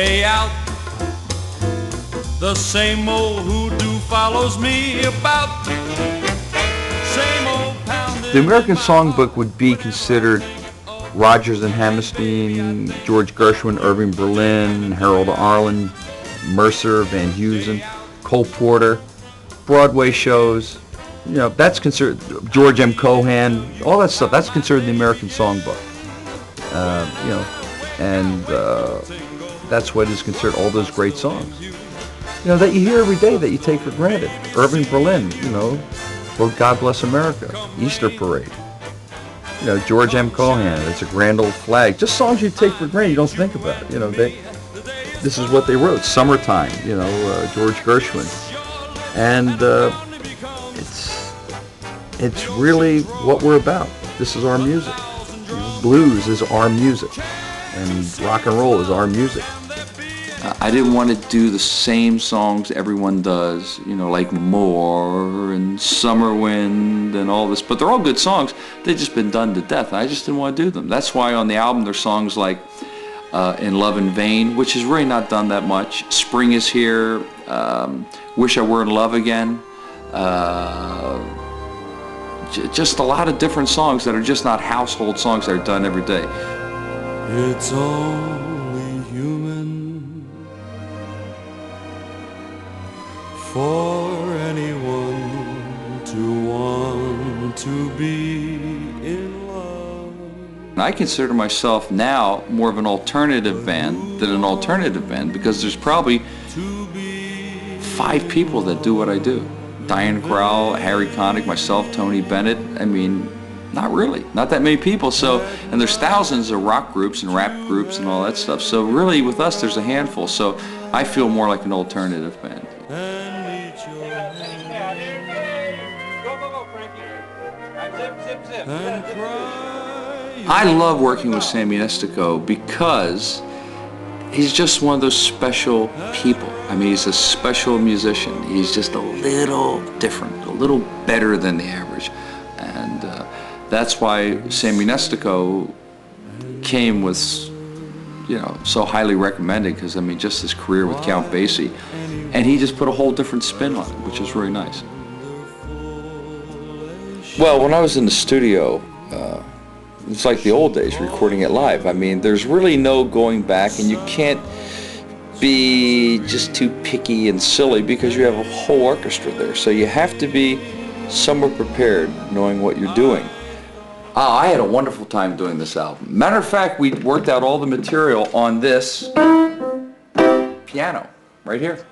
day out. The same old hoodoo follows me about. Same old pounding. The American Songbook would be considered Rodgers and Hammerstein, George Gershwin, Irving Berlin, Harold Arlen, Mercer, Van Heusen, Cole Porter, Broadway shows. You know, that's considered George M. Cohan, all that stuff. That's considered the American Songbook. You know, and that's what is considered all those great songs. You know, that you hear every day that you take for granted. Irving Berlin, you know, Lord God Bless America, Easter Parade. You know, George M. Cohan, It's a Grand Old Flag. Just songs you take for granted, you don't think about. You know, this is what they wrote. Summertime, you know, George Gershwin. And it's really what we're about. This is our music. Blues is our music. And rock and roll is our music. I didn't want to do the same songs everyone does, you know, like More and Summer Wind and all this, but they're all good songs. They've just been done to death. I just didn't want to do them. That's why on the album there's songs like In Love in Vain, which is really not done that much. Spring is Here, Wish I Were in Love Again. Just a lot of different songs that are just not household songs that are done every day. It's only human for anyone to want to be in love. I consider myself now more of an alternative band than an alternative band because there's probably 5 people that do what I do. Diane Krall, Harry Connick, myself, Tony Bennett. I mean, not really, not that many people. So, and there's thousands of rock groups and rap groups and all that stuff. So really with us there's a handful. So I feel more like an alternative band. I love working with Sammy Nestico because he's just one of those special people. I mean, he's a special musician. He's just a little different, a little better than the average. And that's why Sammy Nestico came with, you know, so highly recommended because, I mean, just his career with Count Basie. And he just put a whole different spin on it, which is really nice. Well, when I was in the studio, it's like the old days, recording it live. I mean, there's really no going back, and you can't be just too picky and silly because you have a whole orchestra there. So you have to be somewhat prepared, knowing what you're doing. I had a wonderful time doing this album. Matter of fact, we worked out all the material on this piano right here.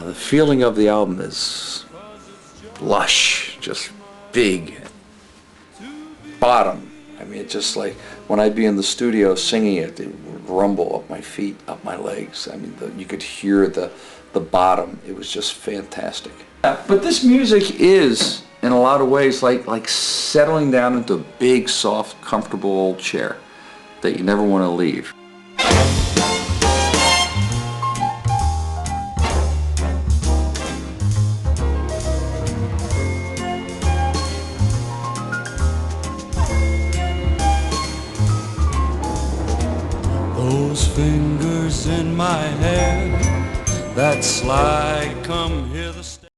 The feeling of the album is lush, just big, bottom. I mean, it's just like when I'd be in the studio singing it, it would rumble up my feet, up my legs. I mean, you could hear the bottom. It was just fantastic. But this music is, in a lot of ways, like settling down into a big, soft, comfortable old chair that you never want to leave. Those fingers in my hair, that sly come hither.